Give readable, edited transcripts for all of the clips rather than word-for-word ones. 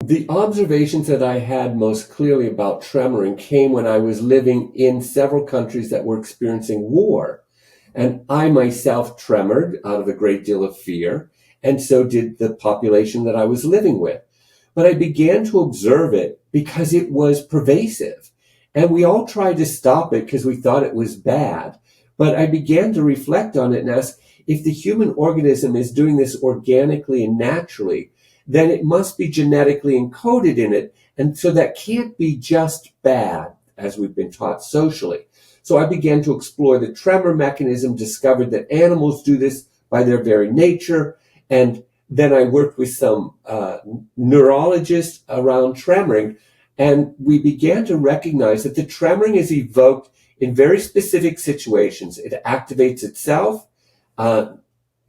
The observations that I had most clearly about tremoring came when I was living in several countries that were experiencing war. And I myself tremored out of a great deal of fear, and so did the population that I was living with. But I began to observe it because it was pervasive. And we all tried to stop it because we thought it was bad. But I began to reflect on it and ask, if the human organism is doing this organically and naturally, then it must be genetically encoded in it. And so that can't be just bad, as we've been taught socially. So I began to explore the tremor mechanism, discovered that animals do this by their very nature. And then I worked with some neurologists around tremoring, and we began to recognize that the tremoring is evoked in very specific situations. It activates itself,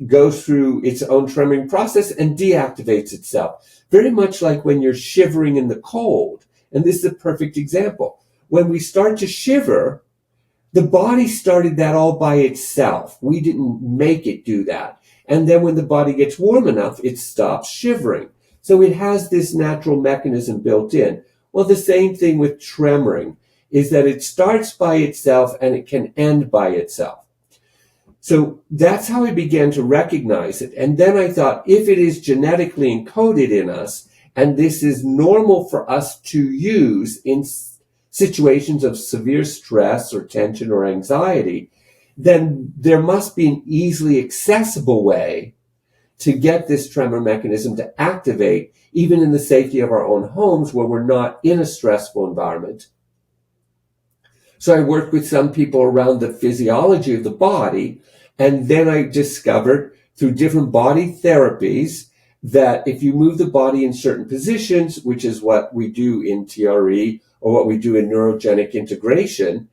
goes through its own tremoring process, and deactivates itself. Very much like when you're shivering in the cold. And this is a perfect example. When we start to shiver, the body started that all by itself. We didn't make it do that. And then when the body gets warm enough, it stops shivering. So it has this natural mechanism built in. Well, the same thing with tremoring is that it starts by itself and it can end by itself. So that's how I began to recognize it. And then I thought, if it is genetically encoded in us, and this is normal for us to use in situations of severe stress or tension or anxiety, then there must be an easily accessible way to get this tremor mechanism to activate, even in the safety of our own homes where we're not in a stressful environment. So I worked with some people around the physiology of the body, and then I discovered through different body therapies that if you move the body in certain positions, which is what we do in TRE or what we do in neurogenic integration,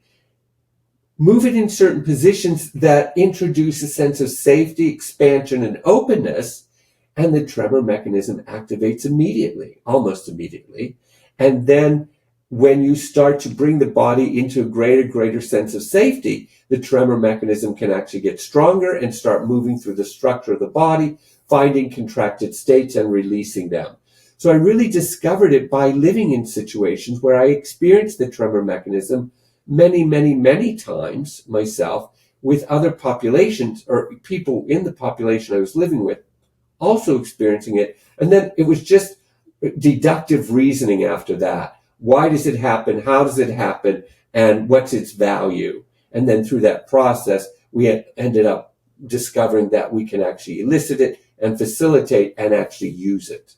move it in certain positions that introduce a sense of safety, expansion, and openness, and the tremor mechanism activates immediately, almost immediately. And then when you start to bring the body into a greater sense of safety, the tremor mechanism can actually get stronger and start moving through the structure of the body, finding contracted states and releasing them. So I really discovered it by living in situations where I experienced the tremor mechanism many times myself, with other populations or people in the population I was living with also experiencing it. And then it was just deductive reasoning after that. Why does it happen? How does it happen? And what's its value? And then through that process, we ended up discovering that we can actually elicit it and facilitate and actually use it.